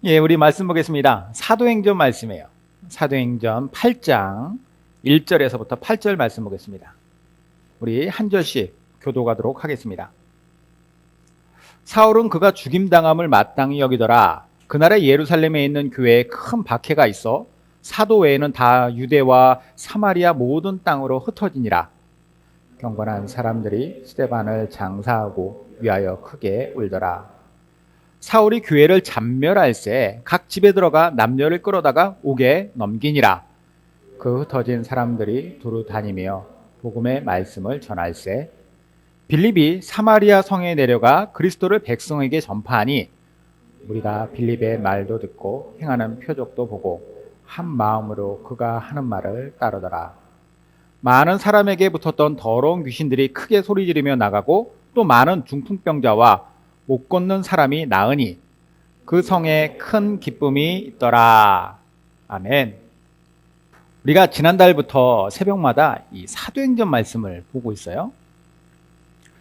예, 우리 말씀 보겠습니다. 사도행전 말씀이에요. 사도행전 8장 1절에서부터 8절 말씀 보겠습니다. 우리 한 절씩 교독하도록 하겠습니다. 사울은 그가 죽임당함을 마땅히 여기더라. 그날에 예루살렘에 있는 교회에 큰 박해가 있어 사도 외에는 다 유대와 사마리아 모든 땅으로 흩어지니라. 경건한 사람들이 스데반을 장사하고 위하여 크게 울더라. 사울이 교회를 잡멸할세 각 집에 들어가 남녀를 끌어다가 옥에 넘기니라. 그 흩어진 사람들이 두루 다니며 복음의 말씀을 전할세. 빌립이 사마리아 성에 내려가 그리스도를 백성에게 전파하니 우리가 빌립의 말도 듣고 행하는 표적도 보고 한 마음으로 그가 하는 말을 따르더라. 많은 사람에게 붙었던 더러운 귀신들이 크게 소리 지르며 나가고 또 많은 중풍병자와 못 걷는 사람이 나으니 그 성에 큰 기쁨이 있더라. 아멘. 우리가 지난달부터 새벽마다 이 사도행전 말씀을 보고 있어요.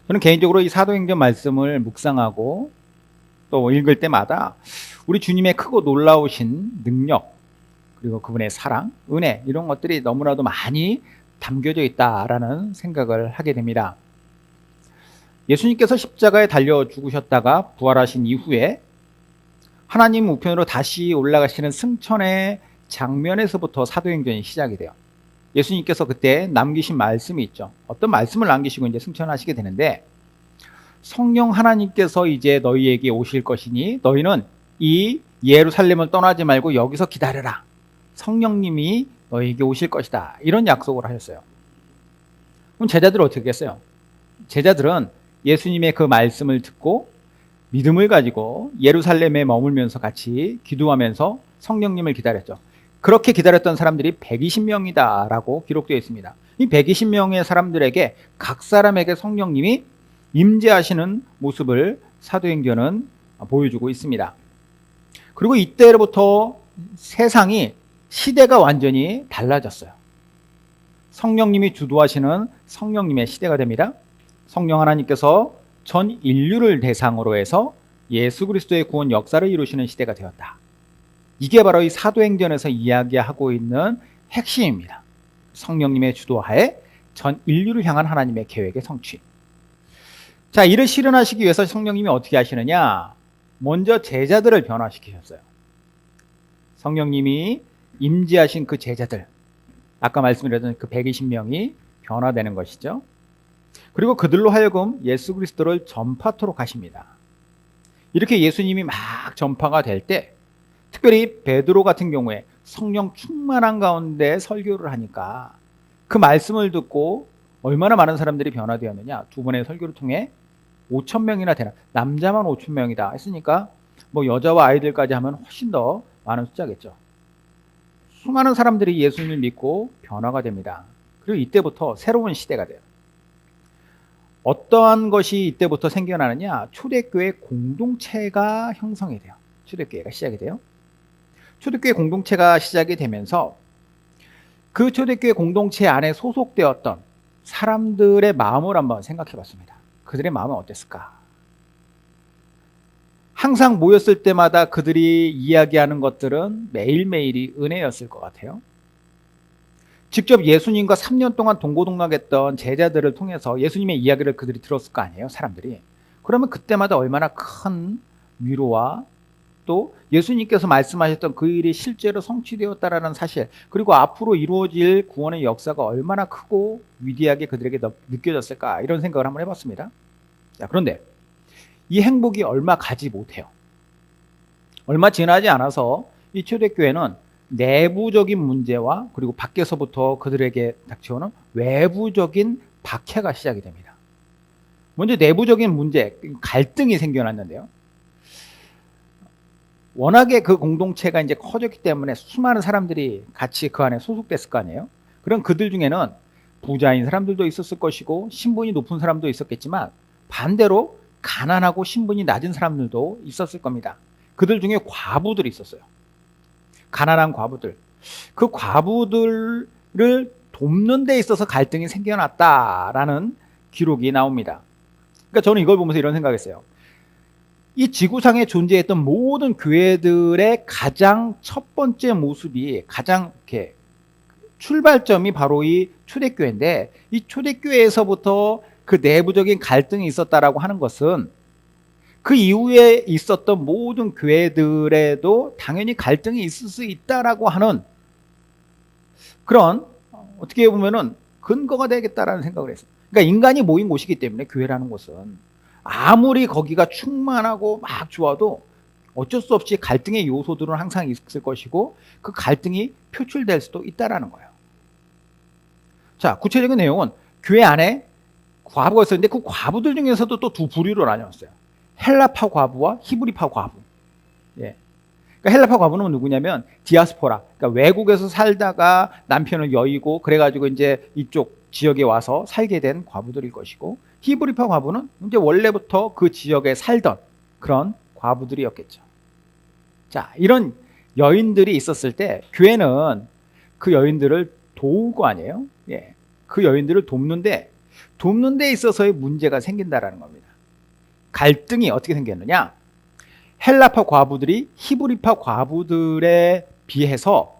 저는 개인적으로 이 사도행전 말씀을 묵상하고 또 읽을 때마다 우리 주님의 크고 놀라우신 능력, 그리고 그분의 사랑, 은혜, 이런 것들이 너무나도 많이 담겨져 있다라는 생각을 하게 됩니다. 예수님께서 십자가에 달려 죽으셨다가 부활하신 이후에 하나님 우편으로 다시 올라가시는 승천의 장면에서부터 사도행전이 시작이 돼요. 예수님께서 그때 남기신 말씀이 있죠. 어떤 말씀을 남기시고 이제 승천하시게 되는데, 성령 하나님께서 이제 너희에게 오실 것이니 너희는 이 예루살렘을 떠나지 말고 여기서 기다려라. 성령님이 너희에게 오실 것이다. 이런 약속을 하셨어요. 그럼 제자들은 어떻게 했어요? 제자들은 예수님의 그 말씀을 듣고 믿음을 가지고 예루살렘에 머물면서 같이 기도하면서 성령님을 기다렸죠. 그렇게 기다렸던 사람들이 120명이다 라고 기록되어 있습니다. 이 120명의 사람들에게 각 사람에게 성령님이 임재하시는 모습을 사도행전은 보여주고 있습니다. 그리고 이때로부터 세상이, 시대가 완전히 달라졌어요. 성령님이 주도하시는 성령님의 시대가 됩니다. 성령 하나님께서 전 인류를 대상으로 해서 예수 그리스도의 구원 역사를 이루시는 시대가 되었다. 이게 바로 이 사도행전에서 이야기하고 있는 핵심입니다. 성령님의 주도하에 전 인류를 향한 하나님의 계획의 성취. 자, 이를 실현하시기 위해서 성령님이 어떻게 하시느냐? 먼저 제자들을 변화시키셨어요. 성령님이 임재하신 그 제자들, 아까 말씀드렸던 그 120명이 변화되는 것이죠. 그리고 그들로 하여금 예수 그리스도를 전파토록 하십니다. 이렇게 예수님이 막 전파가 될 때, 특별히 베드로 같은 경우에 성령 충만한 가운데 설교를 하니까 그 말씀을 듣고 얼마나 많은 사람들이 변화되었느냐. 두 번의 설교를 통해 5,000명이나 되나, 남자만 5,000명이다 했으니까 뭐 여자와 아이들까지 하면 훨씬 더 많은 숫자겠죠. 수많은 사람들이 예수님을 믿고 변화가 됩니다. 그리고 이때부터 새로운 시대가 돼요. 어떠한 것이 이때부터 생겨나느냐? 초대교회 공동체가 형성이 돼요. 초대교회가 시작이 돼요. 초대교회 공동체가 시작이 되면서 그 초대교회 공동체 안에 소속되었던 사람들의 마음을 한번 생각해 봤습니다. 그들의 마음은 어땠을까? 항상 모였을 때마다 그들이 이야기하는 것들은 매일매일이 은혜였을 것 같아요. 직접 예수님과 3년 동안 동고동락했던 제자들을 통해서 예수님의 이야기를 그들이 들었을 거 아니에요, 사람들이. 그러면 그때마다 얼마나 큰 위로와 또 예수님께서 말씀하셨던 그 일이 실제로 성취되었다라는 사실, 그리고 앞으로 이루어질 구원의 역사가 얼마나 크고 위대하게 그들에게 느껴졌을까, 이런 생각을 한번 해봤습니다. 자, 그런데 이 행복이 얼마 가지 못해요. 얼마 지나지 않아서 이 초대교회는 내부적인 문제와 그리고 밖에서부터 그들에게 닥쳐오는 외부적인 박해가 시작이 됩니다. 먼저 내부적인 문제, 갈등이 생겨났는데요. 워낙에 그 공동체가 이제 커졌기 때문에 수많은 사람들이 같이 그 안에 소속됐을 거 아니에요. 그럼 그들 중에는 부자인 사람들도 있었을 것이고 신분이 높은 사람도 있었겠지만 반대로 가난하고 신분이 낮은 사람들도 있었을 겁니다. 그들 중에 과부들이 있었어요. 가난한 과부들. 그 과부들을 돕는 데 있어서 갈등이 생겨났다라는 기록이 나옵니다. 그러니까 저는 이걸 보면서 이런 생각했어요. 이 지구상에 존재했던 모든 교회들의 가장 첫 번째 모습이 가장 이렇게 출발점이 바로 이 초대교회인데, 이 초대교회에서부터 그 내부적인 갈등이 있었다라고 하는 것은 그 이후에 있었던 모든 교회들에도 당연히 갈등이 있을 수 있다라고 하는 그런 어떻게 보면은 근거가 되겠다라는 생각을 했어요. 그러니까 인간이 모인 곳이기 때문에 교회라는 곳은 아무리 거기가 충만하고 막 좋아도 어쩔 수 없이 갈등의 요소들은 항상 있을 것이고 그 갈등이 표출될 수도 있다라는 거예요. 자, 구체적인 내용은 교회 안에 과부가 있었는데 그 과부들 중에서도 또 두 부류로 나뉘었어요. 헬라파 과부와 히브리파 과부. 예. 그러니까 헬라파 과부는 누구냐면 디아스포라. 그러니까 외국에서 살다가 남편을 여의고 그래가지고 이제 이쪽 지역에 와서 살게 된 과부들일 것이고, 히브리파 과부는 이제 원래부터 그 지역에 살던 그런 과부들이었겠죠. 자, 이런 여인들이 있었을 때 교회는 그 여인들을 도울 거 아니에요? 예. 그 여인들을 돕는 데 있어서의 문제가 생긴다라는 겁니다. 갈등이 어떻게 생겼느냐? 헬라파 과부들이 히브리파 과부들에 비해서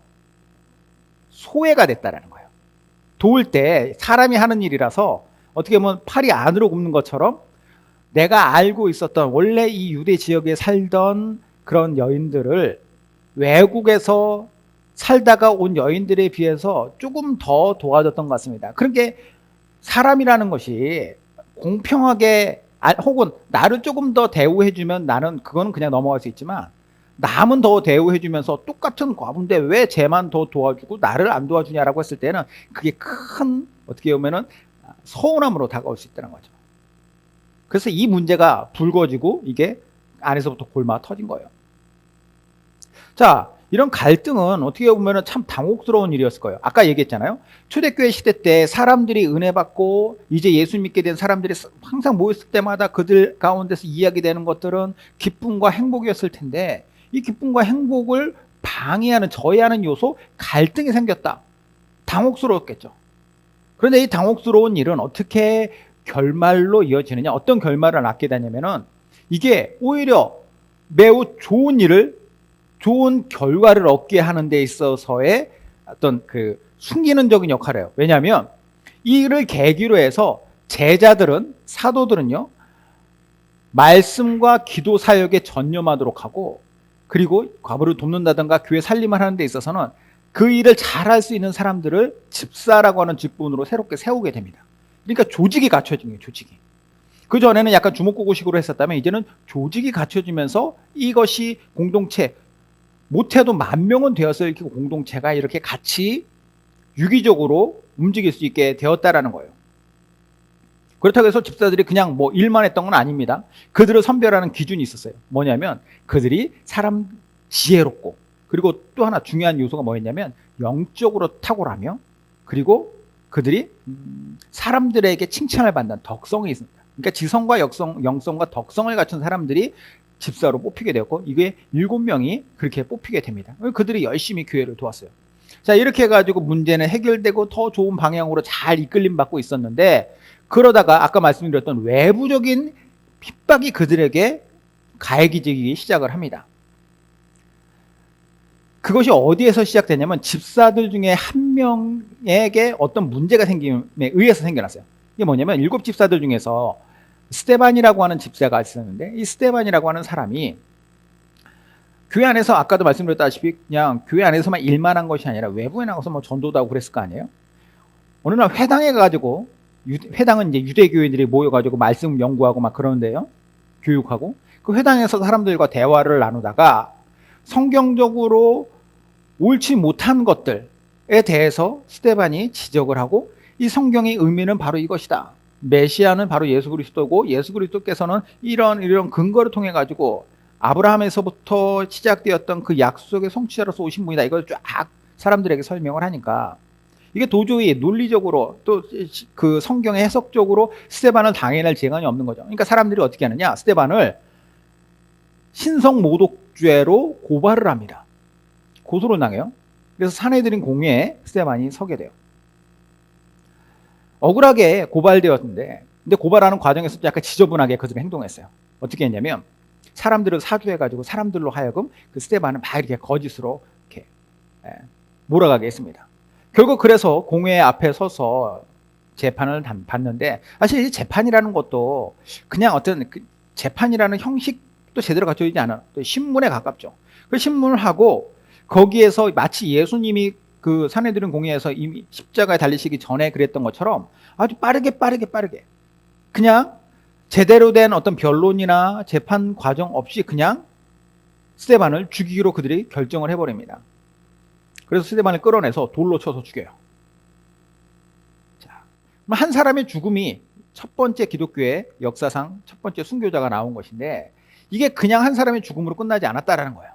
소외가 됐다라는 거예요. 도울 때 사람이 하는 일이라서 어떻게 보면 팔이 안으로 굽는 것처럼 내가 알고 있었던 원래 이 유대 지역에 살던 그런 여인들을 외국에서 살다가 온 여인들에 비해서 조금 더 도와줬던 것 같습니다. 그러니까 사람이라는 것이 공평하게 혹은 나를 조금 더 대우해주면 나는 그거는 그냥 넘어갈 수 있지만, 남은 더 대우해주면서 똑같은 과부인데 왜 쟤만 더 도와주고 나를 안 도와주냐라고 했을 때는 그게 큰 어떻게 보면은 서운함으로 다가올 수 있다는 거죠. 그래서 이 문제가 불거지고 이게 안에서부터 골마 터진 거예요. 자, 이런 갈등은 어떻게 보면 참 당혹스러운 일이었을 거예요. 아까 얘기했잖아요. 초대교회 시대 때 사람들이 은혜 받고 이제 예수 믿게 된 사람들이 항상 모였을 때마다 그들 가운데서 이야기되는 것들은 기쁨과 행복이었을 텐데, 이 기쁨과 행복을 방해하는, 저해하는 요소, 갈등이 생겼다. 당혹스러웠겠죠. 그런데 이 당혹스러운 일은 어떻게 결말로 이어지느냐, 어떤 결말을 낳게 되냐면은 이게 오히려 매우 좋은 결과를 얻게 하는 데 있어서의 어떤 그 숨기는적인 역할을 해요. 왜냐하면 이를 계기로 해서 제자들은, 사도들은요, 말씀과 기도 사역에 전념하도록 하고, 그리고 과부를 돕는다든가 교회 살림을 하는 데 있어서는 그 일을 잘할 수 있는 사람들을 집사라고 하는 직분으로 새롭게 세우게 됩니다. 그러니까 조직이 갖춰진 거예요, 조직이. 그 전에는 약간 주먹구구식으로 했었다면 이제는 조직이 갖춰지면서 이것이 공동체, 못해도 10,000명은 되었을 공동체가 이렇게 같이 유기적으로 움직일 수 있게 되었다라는 거예요. 그렇다고 해서 집사들이 그냥 뭐 일만 했던 건 아닙니다. 그들을 선별하는 기준이 있었어요. 뭐냐면 그들이 사람 지혜롭고, 그리고 또 하나 중요한 요소가 뭐였냐면 영적으로 탁월하며, 그리고 그들이 사람들에게 칭찬을 받는 덕성이 있습니다. 그러니까 지성과 영성과 덕성을 갖춘 사람들이 집사로 뽑히게 되었고, 이게 7명이 그렇게 뽑히게 됩니다. 그들이 열심히 교회를 도왔어요. 자, 이렇게 해가지고 문제는 해결되고 더 좋은 방향으로 잘 이끌림 받고 있었는데, 그러다가 아까 말씀드렸던 외부적인 핍박이 그들에게 가해지기 시작을 합니다. 그것이 어디에서 시작되냐면 집사들 중에 한 명에게 어떤 문제가 생김에 의해서 생겨났어요. 이게 뭐냐면 7집사들 중에서 스데반이라고 하는 집사가 있었는데, 이 스데반이라고 하는 사람이 교회 안에서 아까도 말씀드렸다시피 그냥 교회 안에서만 일만 한 것이 아니라 외부에 나가서 뭐 전도도 하고 그랬을 거 아니에요. 어느 날 회당에 가지고, 회당은 이제 유대교인들이 모여가지고 말씀 연구하고 막 그러는데요, 교육하고, 그 회당에서 사람들과 대화를 나누다가 성경적으로 옳지 못한 것들에 대해서 스데반이 지적을 하고, 이 성경의 의미는 바로 이것이다. 메시아는 바로 예수 그리스도고, 예수 그리스도께서는 이런 근거를 통해 가지고 아브라함에서부터 시작되었던 그 약속의 성취자로서 오신 분이다. 이걸 쫙 사람들에게 설명을 하니까 이게 도저히 논리적으로 또 그 성경의 해석적으로 스데반을 당해낼 재간이 없는 거죠. 그러니까 사람들이 어떻게 하느냐, 스데반을 신성 모독죄로 고발을 합니다. 고소를 당해요. 그래서 사내들인 공회에 스데반이 서게 돼요. 억울하게 고발되었는데, 근데 고발하는 과정에서 약간 지저분하게 그들은 행동했어요. 어떻게 했냐면 사람들을 사주해가지고 사람들로 하여금 그 스데반을 막 이렇게 거짓으로 이렇게 몰아가게 했습니다. 결국 그래서 공회 앞에 서서 재판을 받는데, 사실 이 재판이라는 것도 그냥 어떤 재판이라는 형식도 제대로 갖춰져 있지 않아. 신문에 가깝죠. 그 신문을 하고 거기에서 마치 예수님이 그 산헤드린 공회에서 이미 십자가에 달리시기 전에 그랬던 것처럼 아주 빠르게 그냥 제대로 된 어떤 변론이나 재판 과정 없이 그냥 스데반을 죽이기로 그들이 결정을 해버립니다. 그래서 스데반을 끌어내서 돌로 쳐서 죽여요. 자, 한 사람의 죽음이 첫 번째 기독교의 역사상 첫 번째 순교자가 나온 것인데, 이게 그냥 한 사람의 죽음으로 끝나지 않았다라는 거예요.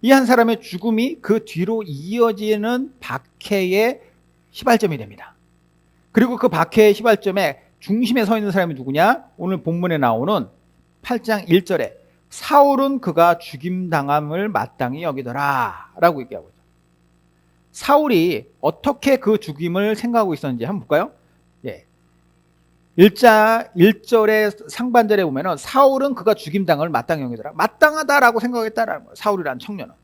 이 한 사람의 죽음이 그 뒤로 이어지는 박해의 시발점이 됩니다. 그리고 그 박해의 시발점에 중심에 서 있는 사람이 누구냐? 오늘 본문에 나오는 8장 1절에 사울은 그가 죽임당함을 마땅히 여기더라 라고 얘기하고 있죠. 사울이 어떻게 그 죽임을 생각하고 있었는지 한번 볼까요? 예. 1절의 상반절에 보면은 사울은 그가 죽임당함을 마땅히 여기더라. 마땅하다라고 생각했다라는 거예요. 사울이라는 청년은.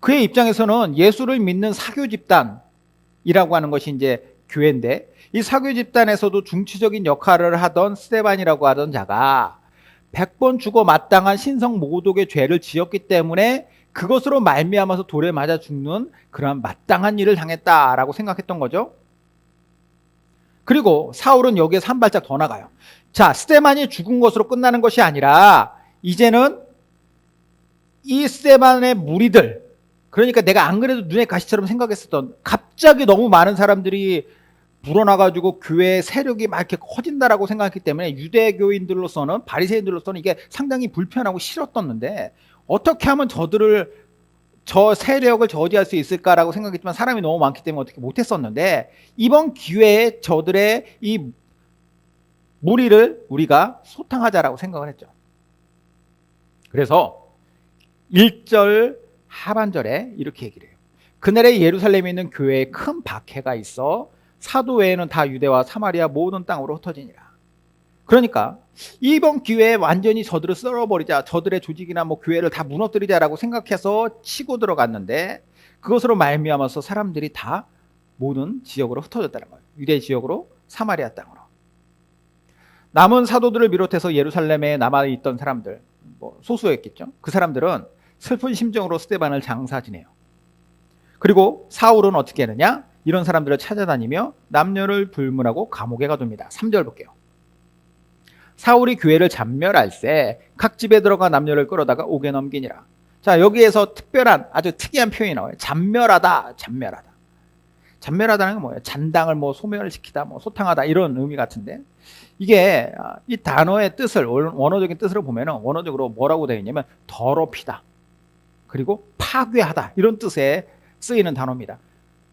그의 입장에서는 예수를 믿는 사교 집단이라고 하는 것이 이제 교회인데, 이 사교 집단에서도 중추적인 역할을 하던 스데반이라고 하던 자가 100번 죽어 마땅한 신성 모독의 죄를 지었기 때문에 그것으로 말미암아서 돌에 맞아 죽는 그런 마땅한 일을 당했다라고 생각했던 거죠. 그리고 사울은 여기에서 한 발짝 더 나가요. 자, 스데반이 죽은 것으로 끝나는 것이 아니라 이제는 이 스데반의 무리들, 그러니까 내가 안 그래도 눈에 가시처럼 생각했었던, 갑자기 너무 많은 사람들이 불어나가지고 교회의 세력이 막 이렇게 커진다라고 생각했기 때문에 유대교인들로서는, 바리새인들로서는 이게 상당히 불편하고 싫었었는데, 어떻게 하면 저 세력을 저지할 수 있을까라고 생각했지만 사람이 너무 많기 때문에 어떻게 못했었는데, 이번 기회에 저들의 이 무리를 우리가 소탕하자라고 생각을 했죠. 그래서 1절 하반절에 이렇게 얘기를 해요. 그날에 예루살렘에 있는 교회에 큰 박해가 있어 사도 외에는 다 유대와 사마리아 모든 땅으로 흩어지니라. 그러니까 이번 기회에 완전히 저들을 썰어버리자, 저들의 조직이나 뭐 교회를 다 무너뜨리자라고 생각해서 치고 들어갔는데, 그것으로 말미암아서 사람들이 다 모든 지역으로 흩어졌다는 거예요. 유대 지역으로, 사마리아 땅으로. 남은 사도들을 비롯해서 예루살렘에 남아있던 사람들, 뭐 소수였겠죠. 그 사람들은 슬픈 심정으로 스데반을 장사 지내요. 그리고 사울은 어떻게 하느냐? 이런 사람들을 찾아다니며 남녀를 불문하고 감옥에 가둡니다. 3절 볼게요. 사울이 교회를 잡멸할세 각 집에 들어가 남녀를 끌어다가 옥에 넘기니라. 자, 여기에서 특별한 아주 특이한 표현이 나와요. 잡멸하다. 잡멸하다는 건 뭐예요? 잔당을 뭐 소멸시키다, 뭐 소탕하다, 이런 의미 같은데, 이게 이 단어의 뜻을, 원어적인 뜻으로 보면은 원어적으로 뭐라고 되어 있냐면 더럽히다, 그리고 파괴하다, 이런 뜻에 쓰이는 단어입니다.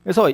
그래서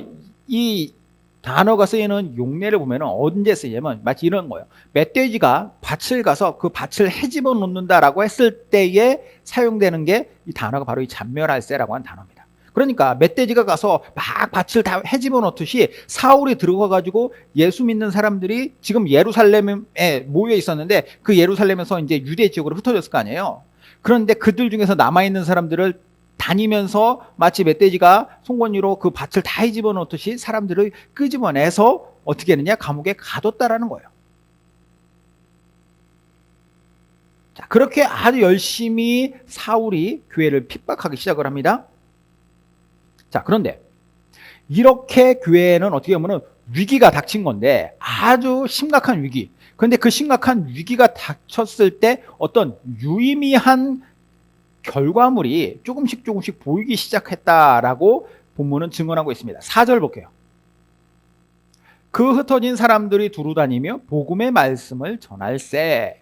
이 단어가 쓰이는 용례를 보면 언제 쓰냐면 마치 이런 거예요. 멧돼지가 밭을 가서 그 밭을 헤집어 놓는다라고 했을 때에 사용되는 게 이 단어가 바로 이 잡멸할세라고 하는 단어입니다. 그러니까 멧돼지가 가서 막 밭을 다 헤집어 놓듯이 사울이 들어가 가지고 예수 믿는 사람들이 지금 예루살렘에 모여 있었는데, 그 예루살렘에서 이제 유대 지역으로 흩어졌을 거 아니에요. 그런데 그들 중에서 남아 있는 사람들을 다니면서 마치 멧돼지가 송곳니로 그 밭을 다 헤집어 놓듯이 사람들을 끄집어내서 어떻게 했느냐? 감옥에 가뒀다라는 거예요. 자, 그렇게 아주 열심히 사울이 교회를 핍박하기 시작을 합니다. 자, 그런데 이렇게 교회에는 어떻게 보면 위기가 닥친 건데, 아주 심각한 위기. 그런데 그 심각한 위기가 닥쳤을 때 어떤 유의미한 결과물이 조금씩 보이기 시작했다라고 본문은 증언하고 있습니다. 4절 볼게요. 그 흩어진 사람들이 두루 다니며 복음의 말씀을 전할세.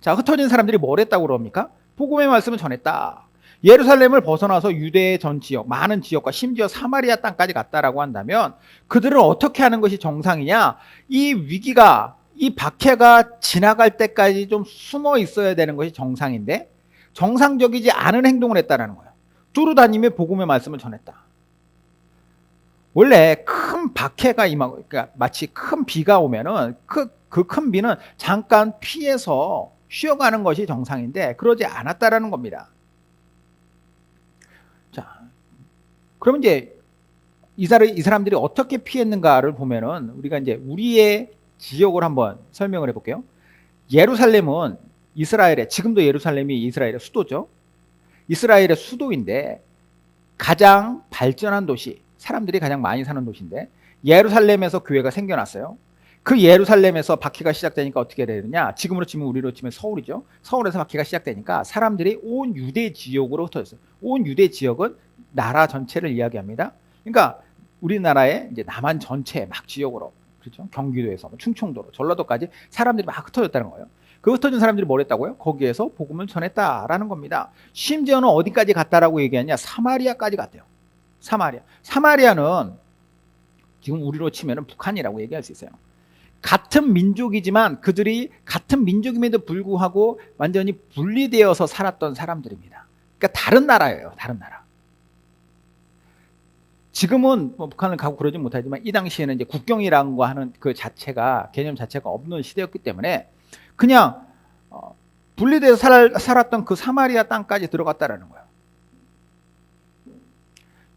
자, 흩어진 사람들이 뭘 했다고 그럽니까? 복음의 말씀을 전했다. 예루살렘을 벗어나서 유대의 전 지역, 많은 지역과 심지어 사마리아 땅까지 갔다라고 한다면 그들은 어떻게 하는 것이 정상이냐? 이 위기가, 이 박해가 지나갈 때까지 좀 숨어 있어야 되는 것이 정상인데, 정상적이지 않은 행동을 했다라는 거예요. 두루 다니며 복음의 말씀을 전했다. 원래 큰 박해가 임하고, 그러니까 마치 큰 비가 오면은 그 큰 비는 잠깐 피해서 쉬어가는 것이 정상인데 그러지 않았다라는 겁니다. 자, 그러면 이제 이 사람들이 어떻게 피했는가를 보면은 우리가 이제 우리의 지역을 한번 설명을 해볼게요. 예루살렘은 이스라엘의, 지금도 예루살렘이 이스라엘의 수도죠. 이스라엘의 수도인데 가장 발전한 도시, 사람들이 가장 많이 사는 도시인데 예루살렘에서 교회가 생겨났어요. 그 예루살렘에서 박해가 시작되니까 어떻게 되느냐, 지금으로 치면 우리로 치면 서울이죠. 서울에서 박해가 시작되니까 사람들이 온 유대 지역으로 흩어졌어요. 온 유대 지역은 나라 전체를 이야기합니다. 그러니까 우리나라의 이제 남한 전체 막 지역으로, 그렇죠? 경기도에서 충청도로 전라도까지 사람들이 막 흩어졌다는 거예요. 그 흩어진 사람들이 뭘 했다고요? 거기에서 복음을 전했다라는 겁니다. 심지어는 어디까지 갔다라고 얘기하냐? 사마리아까지 갔대요. 사마리아는 지금 우리로 치면 북한이라고 얘기할 수 있어요. 같은 민족이지만 그들이 같은 민족임에도 불구하고 완전히 분리되어서 살았던 사람들입니다. 그러니까 다른 나라예요. 다른 나라. 지금은 뭐 북한을 가고 그러지 못하지만 이 당시에는 이제 국경이라는 거 하는 그 자체가, 개념 자체가 없는 시대였기 때문에 그냥 분리돼서 살았던 그 사마리아 땅까지 들어갔다라는 거예요.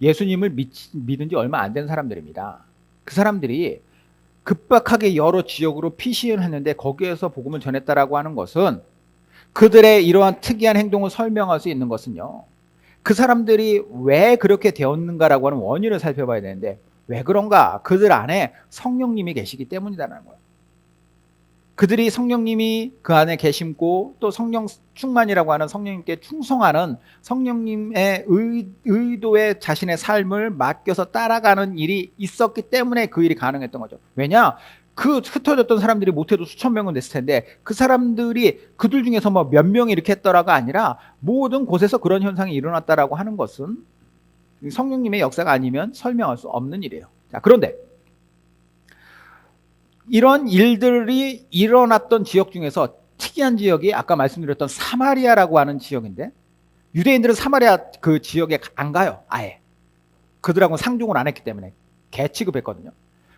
예수님을 믿은 지 얼마 안 된 사람들입니다. 그 사람들이 급박하게 여러 지역으로 피신을 했는데 거기에서 복음을 전했다라고 하는 것은, 그들의 이러한 특이한 행동을 설명할 수 있는 것은요, 그 사람들이 왜 그렇게 되었는가라고 하는 원인을 살펴봐야 되는데, 왜 그런가? 그들 안에 성령님이 계시기 때문이라는 거예요. 그들이 성령님이 그 안에 계심고 또 성령 충만이라고 하는, 성령님께 충성하는, 성령님의 의도에 자신의 삶을 맡겨서 따라가는 일이 있었기 때문에 그 일이 가능했던 거죠. 왜냐? 그 흩어졌던 사람들이 못해도 수천 명은 됐을 텐데 그 사람들이 그들 중에서 뭐 몇 명이 이렇게 했더라가 아니라 모든 곳에서 그런 현상이 일어났다라고 하는 것은 성령님의 역사가 아니면 설명할 수 없는 일이에요. 자, 그런데 이런 일들이 일어났던 지역 중에서 특이한 지역이 아까 말씀드렸던 사마리아라고 하는 지역인데, 유대인들은 사마리아 그 지역에 안 가요. 아예. 그들하고는 상종을 안 했기 때문에 개 취급했거든요.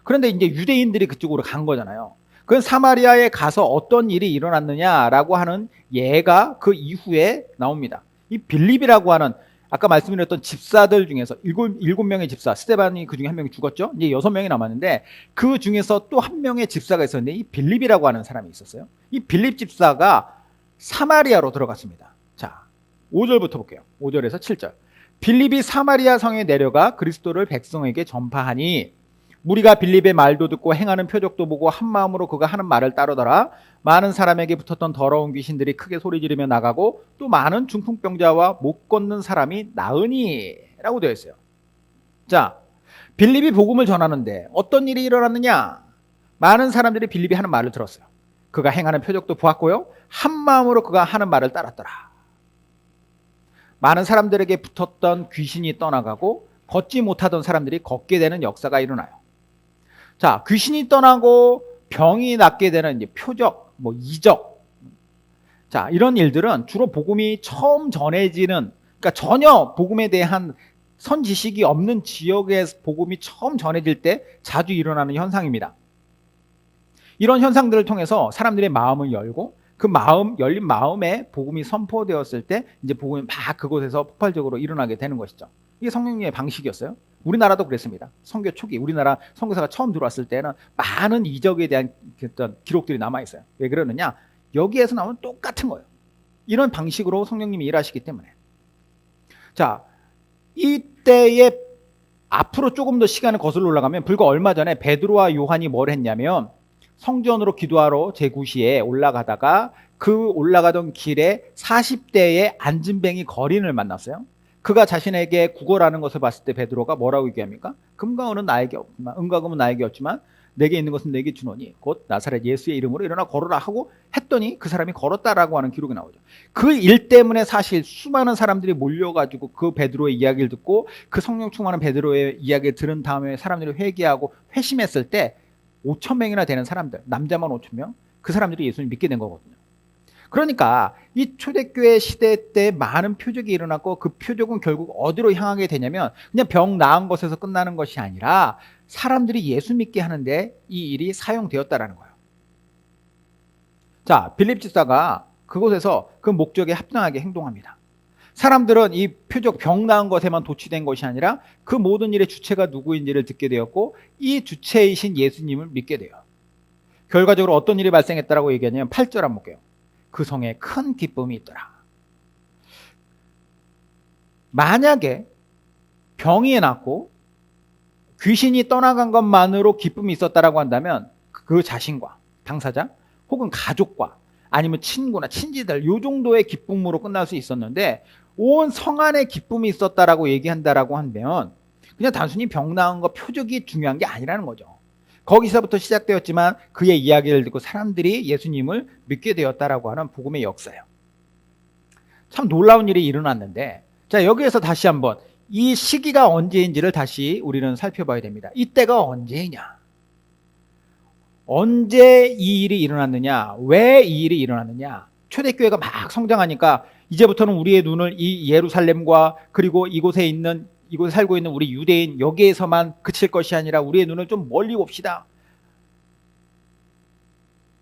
그런데 이제 유대인들이 그쪽으로 간 거잖아요. 그 사마리아에 가서 어떤 일이 일어났느냐라고 하는 예가 그 이후에 나옵니다. 이 빌립이라고 하는, 아까 말씀드렸던 집사들 중에서 일곱 명의 집사, 스데반이 그 중에 한 명이 죽었죠. 이제 6명이 남았는데 그 중에서 또 한 명의 집사가 있었는데 이 빌립이라고 하는 사람이 있었어요. 이 빌립 집사가 사마리아로 들어갔습니다. 자, 5절부터 볼게요. 5절에서 7절. 빌립이 사마리아 성에 내려가 그리스도를 백성에게 전파하니 무리가 빌립의 말도 듣고 행하는 표적도 보고 한 마음으로 그가 하는 말을 따르더라. 많은 사람에게 붙었던 더러운 귀신들이 크게 소리 지르며 나가고 또 많은 중풍병자와 못 걷는 사람이 나으니 라고 되어 있어요. 자, 빌립이 복음을 전하는데 어떤 일이 일어났느냐? 많은 사람들이 빌립이 하는 말을 들었어요. 그가 행하는 표적도 보았고요, 한 마음으로 그가 하는 말을 따랐더라. 많은 사람들에게 붙었던 귀신이 떠나가고 걷지 못하던 사람들이 걷게 되는 역사가 일어나요. 자, 귀신이 떠나고 병이 낫게 되는 이제 표적, 뭐 이적, 자, 이런 일들은 주로 복음이 처음 전해지는, 그러니까 전혀 복음에 대한 선지식이 없는 지역에 복음이 처음 전해질 때 자주 일어나는 현상입니다. 이런 현상들을 통해서 사람들의 마음을 열고 그 열린 마음에 복음이 선포되었을 때 이제 복음이 막 그곳에서 폭발적으로 일어나게 되는 것이죠. 이게 성령님의 방식이었어요. 우리나라도 그랬습니다. 선교 초기, 우리나라 선교사가 처음 들어왔을 때는 많은 이적에 대한 어떤 기록들이 남아있어요. 왜 그러느냐? 여기에서 나오는 똑같은 거예요. 이런 방식으로 성령님이 일하시기 때문에. 자, 이때에 앞으로 조금 더 시간을 거슬러 올라가면 불과 얼마 전에 베드로와 요한이 뭘 했냐면 성전으로 기도하러 제9시에 올라가다가 그 올라가던 길에 40대의 안진뱅이 거린을 만났어요. 그가 자신에게 구걸하는 것을 봤을 때 베드로가 뭐라고 얘기합니까? 금과 은은 나에게 없지만, 은과 금은 나에게 없지만 내게 있는 것은 내게 주노니 곧 나사렛 예수의 이름으로 일어나 걸어라 하고 했더니 그 사람이 걸었다라고 하는 기록이 나오죠. 그 일 때문에 사실 수많은 사람들이 몰려가지고 그 베드로의 이야기를 듣고 그 성령 충만한 베드로의 이야기를 들은 다음에 사람들이 회개하고 회심했을 때 5,000명이나 되는 사람들, 남자만 5,000명, 그 사람들이 예수님 믿게 된 거거든요. 그러니까 이 초대교회 시대 때 많은 표적이 일어났고 그 표적은 결국 어디로 향하게 되냐면 그냥 병 나은 것에서 끝나는 것이 아니라 사람들이 예수 믿게 하는데 이 일이 사용되었다라는 거예요. 자, 빌립 집사가 그곳에서 그 목적에 합당하게 행동합니다. 사람들은 이 표적 병 나은 것에만 도취된 것이 아니라 그 모든 일의 주체가 누구인지를 듣게 되었고 이 주체이신 예수님을 믿게 돼요. 결과적으로 어떤 일이 발생했다라고 얘기하냐면 8절 한번 볼게요. 그 성에 큰 기쁨이 있더라. 만약에 병이 낫고 귀신이 떠나간 것만으로 기쁨이 있었다라고 한다면 그 자신과 당사자 혹은 가족과 아니면 친구나 친지들 요 정도의 기쁨으로 끝날 수 있었는데 온 성 안에 기쁨이 있었다라고 얘기한다라고 하면 그냥 단순히 병 나은 거 표적이 중요한 게 아니라는 거죠. 거기서부터 시작되었지만 그의 이야기를 듣고 사람들이 예수님을 믿게 되었다라고 하는 복음의 역사예요. 참 놀라운 일이 일어났는데 자 여기에서 다시 한번 이 시기가 언제인지를 다시 우리는 살펴봐야 됩니다. 이때가 언제이냐? 언제 이 일이 일어났느냐? 왜 이 일이 일어났느냐? 초대교회가 막 성장하니까 이제부터는 우리의 눈을 이 예루살렘과 그리고 이곳에 살고 있는 우리 유대인 여기에서만 그칠 것이 아니라 우리의 눈을 좀 멀리 봅시다.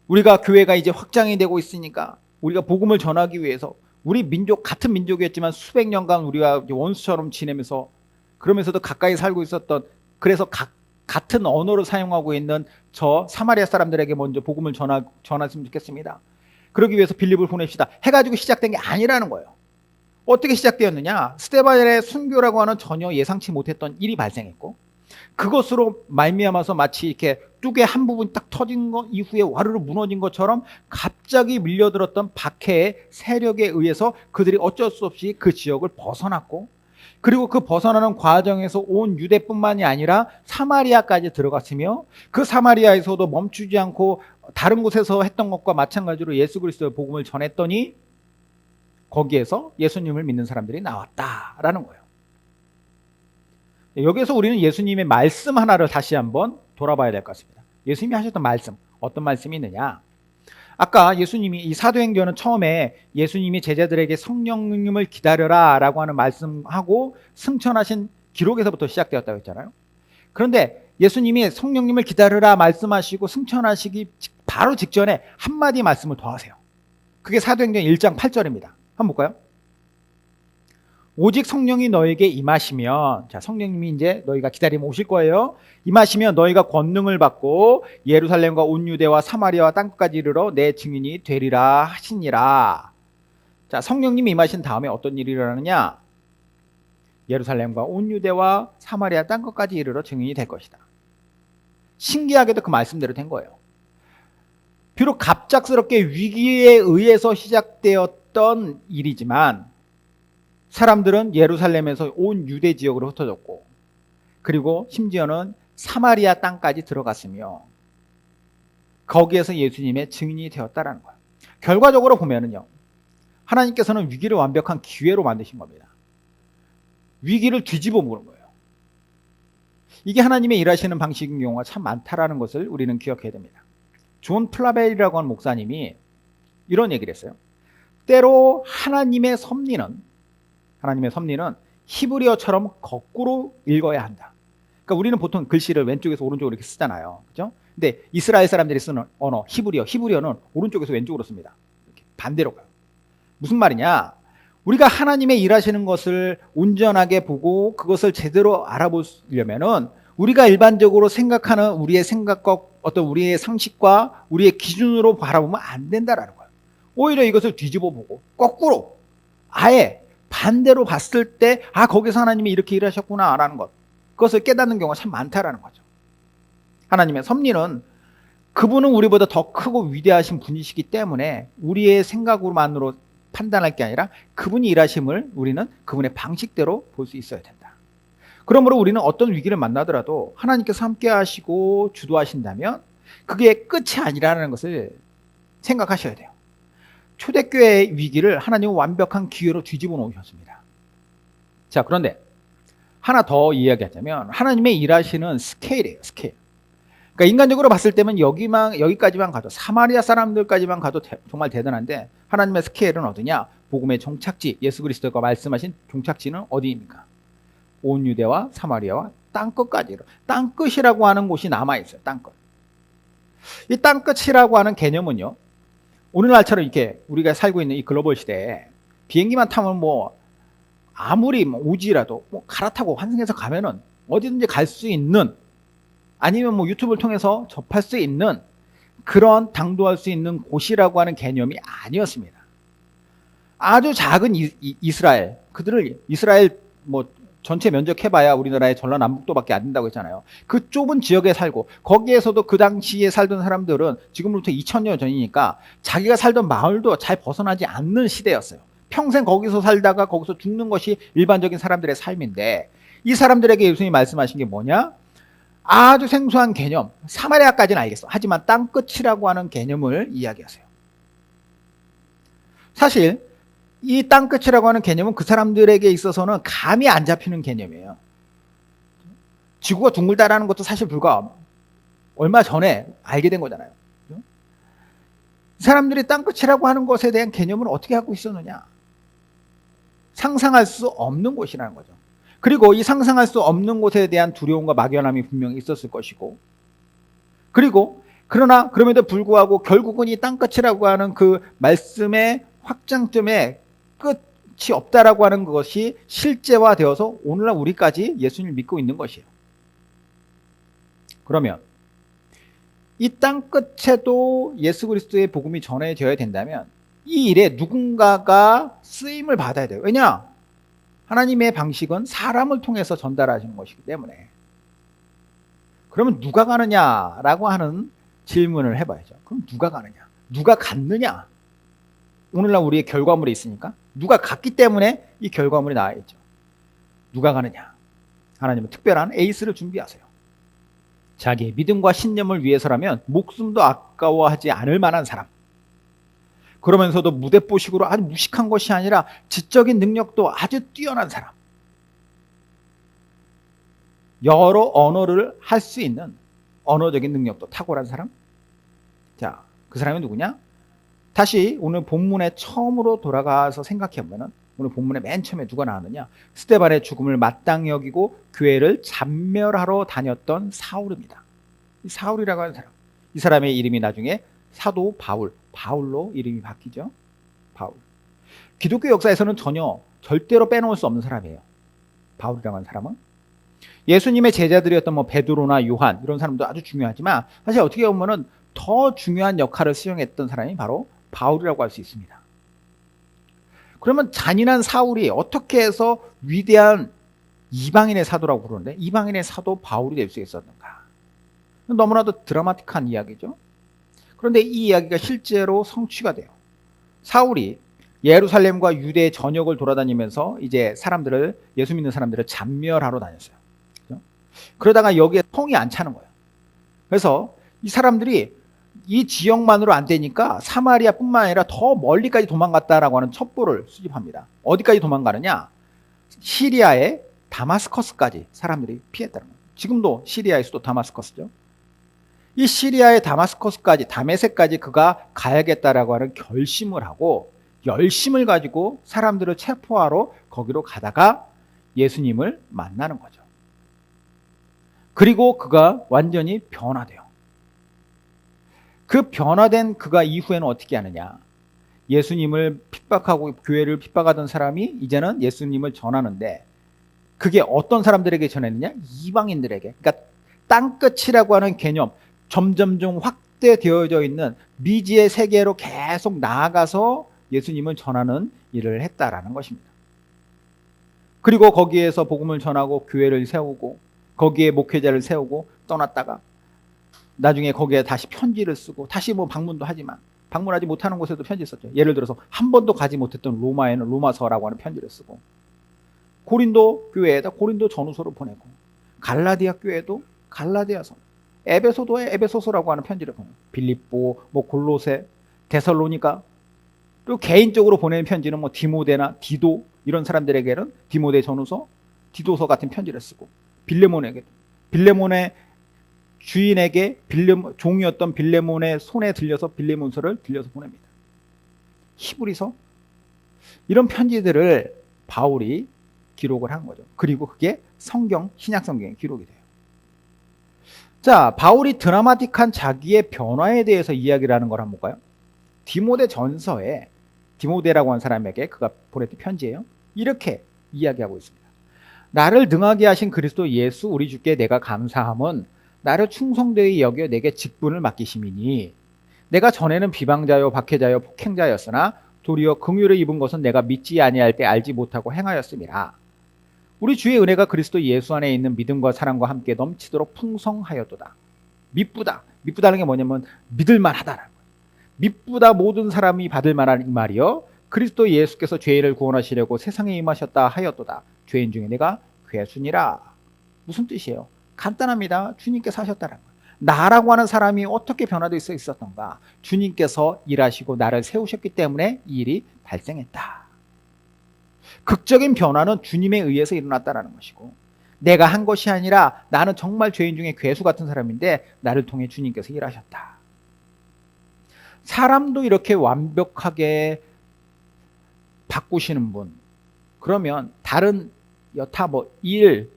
우리가 교회가 이제 확장이 되고 있으니까 우리가 복음을 전하기 위해서 우리 민족 같은 민족이었지만 수백 년간 우리가 원수처럼 지내면서 그러면서도 가까이 살고 있었던 그래서 같은 언어를 사용하고 있는 저 사마리아 사람들에게 먼저 복음을 전했으면 좋겠습니다. 그러기 위해서 빌립을 보냅시다. 해가지고 시작된 게 아니라는 거예요. 어떻게 시작되었느냐? 스데반의 순교라고 하는 전혀 예상치 못했던 일이 발생했고 그것으로 말미암아서 마치 이렇게 뚝의 한 부분이 딱 터진 것 이후에 와르르 무너진 것처럼 갑자기 밀려들었던 박해의 세력에 의해서 그들이 어쩔 수 없이 그 지역을 벗어났고 그리고 그 벗어나는 과정에서 온 유대뿐만이 아니라 사마리아까지 들어갔으며 그 사마리아에서도 멈추지 않고 다른 곳에서 했던 것과 마찬가지로 예수 그리스도의 복음을 전했더니 거기에서 예수님을 믿는 사람들이 나왔다라는 거예요. 여기서 우리는 예수님의 말씀 하나를 다시 한번 돌아봐야 될 것 같습니다. 예수님이 하셨던 말씀, 어떤 말씀이 있느냐? 아까 예수님이 이 사도행전은 처음에 예수님이 제자들에게 성령님을 기다려라 라고 하는 말씀하고 승천하신 기록에서부터 시작되었다고 했잖아요. 그런데 예수님이 성령님을 기다려라 말씀하시고 승천하시기 바로 직전에 한마디 말씀을 더 하세요. 그게 사도행전 1장 8절입니다. 한번 볼까요? 오직 성령이 너에게 임하시면, 자, 성령님이 이제 너희가 기다리면 오실 거예요. 임하시면 너희가 권능을 받고 예루살렘과 온 유대와 사마리아와 땅끝까지 이르러 내 증인이 되리라 하시니라. 자, 성령님이 임하신 다음에 어떤 일이 일어나느냐? 예루살렘과 온 유대와 사마리아 땅끝까지 이르러 증인이 될 것이다. 신기하게도 그 말씀대로 된 거예요. 비록 갑작스럽게 위기에 의해서 시작되었던 일이지만 사람들은 예루살렘에서 온 유대 지역으로 흩어졌고 그리고 심지어는 사마리아 땅까지 들어갔으며 거기에서 예수님의 증인이 되었다라는 거예요. 결과적으로 보면은요, 하나님께서는 위기를 완벽한 기회로 만드신 겁니다. 위기를 뒤집어 보는 거예요. 이게 하나님의 일하시는 방식인 경우가 참 많다라는 것을 우리는 기억해야 됩니다. 존 플라벨이라고 하는 목사님이 이런 얘기를 했어요. 때로 하나님의 섭리는 히브리어처럼 거꾸로 읽어야 한다. 그러니까 우리는 보통 글씨를 왼쪽에서 오른쪽으로 이렇게 쓰잖아요. 그죠? 근데 이스라엘 사람들이 쓰는 언어, 히브리어는 오른쪽에서 왼쪽으로 씁니다. 이렇게 반대로 가요. 무슨 말이냐? 우리가 하나님의 일하시는 것을 온전하게 보고 그것을 제대로 알아보려면은 우리가 일반적으로 생각하는 우리의 생각과 어떤 우리의 상식과 우리의 기준으로 바라보면 안 된다라는 거예요. 오히려 이것을 뒤집어 보고 거꾸로 아예 반대로 봤을 때 거기서 하나님이 이렇게 일하셨구나 라는 것, 그것을 깨닫는 경우가 참 많다라는 거죠. 하나님의 섭리는 그분은 우리보다 더 크고 위대하신 분이시기 때문에 우리의 생각으로만으로 판단할 게 아니라 그분이 일하심을 우리는 그분의 방식대로 볼 수 있어야 된다. 그러므로 우리는 어떤 위기를 만나더라도 하나님께서 함께 하시고 주도하신다면 그게 끝이 아니라는 것을 생각하셔야 돼요. 초대교회의 위기를 하나님은 완벽한 기회로 뒤집어 놓으셨습니다. 자, 그런데 하나 더 이야기하자면 하나님의 일하시는 스케일이에요. 스케일. 그러니까 인간적으로 봤을 때는 여기까지만 가도 사마리아 사람들까지만 가도 정말 대단한데 하나님의 스케일은 어디냐? 복음의 종착지, 예수 그리스도가 말씀하신 종착지는 어디입니까? 온 유대와 사마리아와 땅끝까지. 땅끝이라고 하는 곳이 남아있어요. 땅끝. 이 땅끝이라고 하는 개념은요, 오늘날처럼 이렇게 우리가 살고 있는 이 글로벌 시대에 비행기만 타면 뭐 아무리 오지라도 뭐 갈아타고 환승해서 가면은 어디든지 갈 수 있는, 아니면 뭐 유튜브를 통해서 접할 수 있는 그런 당도할 수 있는 곳이라고 하는 개념이 아니었습니다. 아주 작은 이스라엘, 그들을 이스라엘 뭐 전체 면적해봐야 우리나라의 전라남북도밖에 안 된다고 했잖아요. 그 좁은 지역에 살고 거기에서도 그 당시에 살던 사람들은 지금부터 2000년 전이니까 자기가 살던 마을도 잘 벗어나지 않는 시대였어요. 평생 거기서 살다가 거기서 죽는 것이 일반적인 사람들의 삶인데, 이 사람들에게 예수님이 말씀하신 게 뭐냐? 아주 생소한 개념, 사마리아까지는 알겠어. 하지만 땅끝이라고 하는 개념을 이야기하세요. 사실 이 땅끝이라고 하는 개념은 그 사람들에게 있어서는 감이 안 잡히는 개념이에요. 지구가 둥글다라는 것도 사실 불과 얼마 전에 알게 된 거잖아요. 이 사람들이 땅끝이라고 하는 것에 대한 개념을 어떻게 갖고 있었느냐? 상상할 수 없는 곳이라는 거죠. 그리고 이 상상할 수 없는 곳에 대한 두려움과 막연함이 분명히 있었을 것이고, 그리고 그러나 그럼에도 불구하고 결국은 이 땅끝이라고 하는 그 말씀의 확장점에 끝이 없다라고 하는 것이 실제화되어서 오늘날 우리까지 예수님을 믿고 있는 것이에요. 그러면 이 땅끝에도 예수 그리스도의 복음이 전해져야 된다면 이 일에 누군가가 쓰임을 받아야 돼요. 왜냐? 하나님의 방식은 사람을 통해서 전달하시는 것이기 때문에. 그러면 누가 가느냐라고 하는 질문을 해봐야죠. 그럼 누가 가느냐? 누가 갔느냐? 오늘날 우리의 결과물이 있으니까 누가 갔기 때문에 이 결과물이 나와있죠. 누가 가느냐? 하나님은 특별한 에이스를 준비하세요. 자기의 믿음과 신념을 위해서라면 목숨도 아까워하지 않을 만한 사람, 그러면서도 무대뽀식으로 아주 무식한 것이 아니라 지적인 능력도 아주 뛰어난 사람, 여러 언어를 할 수 있는 언어적인 능력도 탁월한 사람. 자, 그 사람이 누구냐? 다시 오늘 본문에 처음으로 돌아가서 생각해보면 오늘 본문의 맨 처음에 누가 나왔느냐? 스데반의 죽음을 마땅히 여기고 교회를 잔멸하러 다녔던 사울입니다. 이 사울이라고 하는 사람, 이 사람의 이름이 나중에 사도 바울로 이름이 바뀌죠. 바울. 기독교 역사에서는 전혀 절대로 빼놓을 수 없는 사람이에요. 바울이라고 하는 사람은 예수님의 제자들이었던 뭐 베드로나 요한 이런 사람도 아주 중요하지만 사실 어떻게 보면은 더 중요한 역할을 수행했던 사람이 바로 바울이라고 할 수 있습니다. 그러면 잔인한 사울이 어떻게 해서 위대한 이방인의 사도라고 부르는데 이방인의 사도 바울이 될 수 있었는가? 너무나도 드라마틱한 이야기죠. 그런데 이 이야기가 실제로 성취가 돼요. 사울이 예루살렘과 유대 전역을 돌아다니면서 이제 사람들을, 예수 믿는 사람들을 잔멸하러 다녔어요. 그렇죠? 그러다가 여기에 통이 안 차는 거예요. 그래서 이 사람들이 이 지역만으로 안 되니까 사마리아뿐만 아니라 더 멀리까지 도망갔다라고 하는 첩보를 수집합니다. 어디까지 도망가느냐? 시리아의 다마스커스까지 사람들이 피했다는 거예요. 지금도 시리아의 수도 다마스커스죠. 이 시리아의 다마스커스까지, 다메섹까지 그가 가야겠다라고 하는 결심을 하고 열심을 가지고 사람들을 체포하러 거기로 가다가 예수님을 만나는 거죠. 그리고 그가 완전히 변화돼요. 그 변화된 그가 이후에는 어떻게 하느냐? 예수님을 핍박하고 교회를 핍박하던 사람이 이제는 예수님을 전하는데 그게 어떤 사람들에게 전했느냐? 이방인들에게. 그러니까 땅끝이라고 하는 개념, 점점 좀 확대되어져 있는 미지의 세계로 계속 나아가서 예수님을 전하는 일을 했다라는 것입니다. 그리고 거기에서 복음을 전하고 교회를 세우고 거기에 목회자를 세우고 떠났다가 나중에 거기에 다시 편지를 쓰고 다시 뭐 방문도 하지만 방문하지 못하는 곳에도 편지 썼죠. 예를 들어서 한 번도 가지 못했던 로마에는 로마서라고 하는 편지를 쓰고, 고린도 교회에다 고린도 전후서를 보내고, 갈라디아 교회도 갈라디아서, 에베소도 에베소서라고 하는 편지를 보내고, 빌립보, 뭐 골로새, 데살로니가, 그리고 개인적으로 보내는 편지는 뭐 디모데나 디도 이런 사람들에게는 디모데 전후서, 디도서 같은 편지를 쓰고, 빌레몬의 주인에게 종이었던 빌레몬의 손에 들려서 빌레몬서를 들려서 보냅니다. 히브리서, 이런 편지들을 바울이 기록을 한 거죠. 그리고 그게 성경, 신약 성경에 기록이 돼요. 자, 바울이 드라마틱한 자기의 변화에 대해서 이야기를 하는 걸 한번 볼까요? 디모데 전서에 디모데라고 하는 사람에게 그가 보냈던 편지예요. 이렇게 이야기하고 있습니다. 나를 능하게 하신 그리스도 예수 우리 주께 내가 감사함은 나를 충성되이 여겨 내게 직분을 맡기심이니 내가 전에는 비방자요 박해자요 폭행자였으나 도리어 긍휼을 입은 것은 내가 믿지 아니할 때 알지 못하고 행하였음이라. 우리 주의 은혜가 그리스도 예수 안에 있는 믿음과 사랑과 함께 넘치도록 풍성하였도다. 미쁘다는 게 뭐냐면 믿을만하다는 거예요. 미쁘다 모든 사람이 받을 만한 이 말이요 그리스도 예수께서 죄인을 구원하시려고 세상에 임하셨다 하였도다. 죄인 중에 내가 괴순이라. 무슨 뜻이에요? 간단합니다. 주님께서 하셨다는 거예요. 나라고 하는 사람이 어떻게 변화되어 있었던가? 주님께서 일하시고 나를 세우셨기 때문에 이 일이 발생했다. 극적인 변화는 주님에 의해서 일어났다는 것이고 내가 한 것이 아니라 나는 정말 죄인 중에 괴수 같은 사람인데 나를 통해 주님께서 일하셨다. 사람도 이렇게 완벽하게 바꾸시는 분, 그러면 다른 여타 일,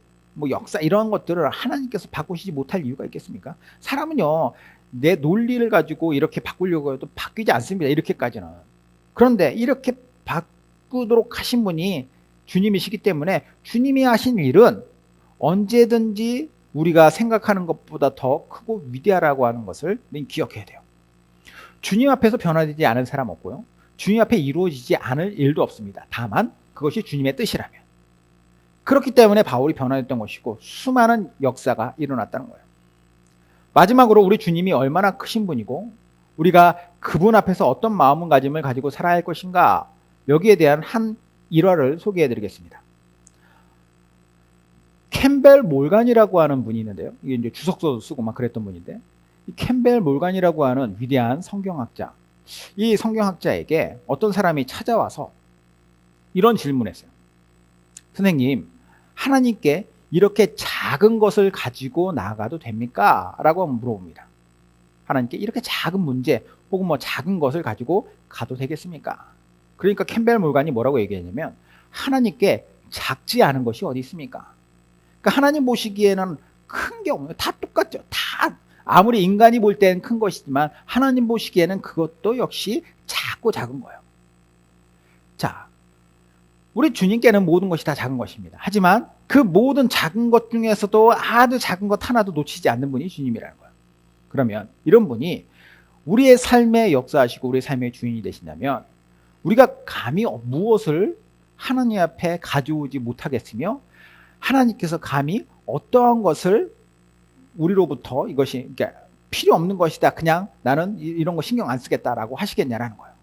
역사 이런 것들을 하나님께서 바꾸시지 못할 이유가 있겠습니까? 사람은요, 내 논리를 가지고 이렇게 바꾸려고 해도 바뀌지 않습니다. 이렇게까지는. 그런데 이렇게 바꾸도록 하신 분이 주님이시기 때문에 주님이 하신 일은 언제든지 우리가 생각하는 것보다 더 크고 위대하라고 하는 것을 기억해야 돼요. 주님 앞에서 변화되지 않은 사람 없고요. 주님 앞에 이루어지지 않을 일도 없습니다. 다만 그것이 주님의 뜻이라면. 그렇기 때문에 바울이 변화했던 것이고 수많은 역사가 일어났다는 거예요. 마지막으로 우리 주님이 얼마나 크신 분이고 우리가 그분 앞에서 어떤 마음가짐을 가지고 살아야 할 것인가, 여기에 대한 한 일화를 소개해 드리겠습니다. 캠벨 몰간이라고 하는 분이 있는데요. 이게 이제 주석서도 쓰고 막 그랬던 분인데, 이 캠벨 몰간이라고 하는 위대한 성경학자, 이 성경학자에게 어떤 사람이 찾아와서 이런 질문했어요. 선생님, 하나님께 이렇게 작은 것을 가지고 나아가도 됩니까? 라고 물어봅니다. 하나님께 이렇게 작은 문제 혹은 작은 것을 가지고 가도 되겠습니까? 그러니까 캠벨 몰간이 뭐라고 얘기했냐면 하나님께 작지 않은 것이 어디 있습니까? 그러니까 하나님 보시기에는 큰 게 없는, 다 똑같죠. 다 아무리 인간이 볼 때는 큰 것이지만 하나님 보시기에는 그것도 역시 작고 작은 거예요. 자, 우리 주님께는 모든 것이 다 작은 것입니다. 하지만 그 모든 작은 것 중에서도 아주 작은 것 하나도 놓치지 않는 분이 주님이라는 거예요. 그러면 이런 분이 우리의 삶에 역사하시고 우리의 삶의 주인이 되신다면 우리가 감히 무엇을 하나님 앞에 가져오지 못하겠으며 하나님께서 감히 어떠한 것을 우리로부터 이것이 필요 없는 것이다, 그냥 나는 이런 거 신경 안 쓰겠다라고 하시겠냐라는 거예요.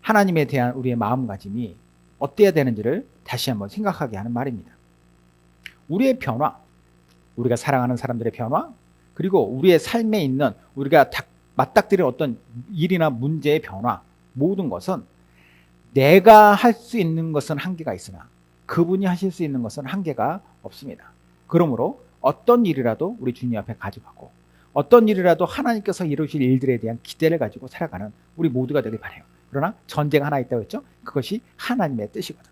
하나님에 대한 우리의 마음가짐이 어때야 되는지를 다시 한번 생각하게 하는 말입니다. 우리의 변화, 우리가 사랑하는 사람들의 변화, 그리고 우리의 삶에 있는 우리가 맞닥뜨릴 어떤 일이나 문제의 변화, 모든 것은 내가 할 수 있는 것은 한계가 있으나 그분이 하실 수 있는 것은 한계가 없습니다. 그러므로 어떤 일이라도 우리 주님 앞에 가져가고 어떤 일이라도 하나님께서 이루실 일들에 대한 기대를 가지고 살아가는 우리 모두가 되길 바라요. 그러나 전제가 하나 있다고 했죠. 그것이 하나님의 뜻이거든.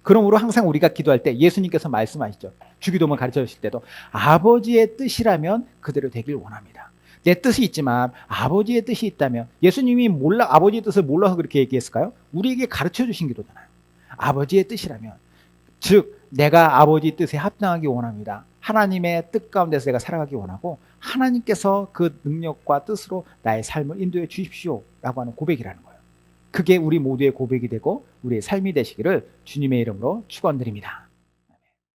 그러므로 항상 우리가 기도할 때 예수님께서 말씀하시죠. 주기도문 가르쳐 주실 때도 아버지의 뜻이라면 그대로 되길 원합니다. 내 뜻이 있지만 아버지의 뜻이 있다면, 예수님이 아버지의 뜻을 몰라서 그렇게 얘기했을까요? 우리에게 가르쳐 주신 기도잖아요. 아버지의 뜻이라면, 즉 내가 아버지 뜻에 합당하기 원합니다. 하나님의 뜻 가운데서 내가 살아가기 원하고 하나님께서 그 능력과 뜻으로 나의 삶을 인도해 주십시오 라고 하는 고백이라는 거예요. 그게 우리 모두의 고백이 되고 우리의 삶이 되시기를 주님의 이름으로 축원드립니다.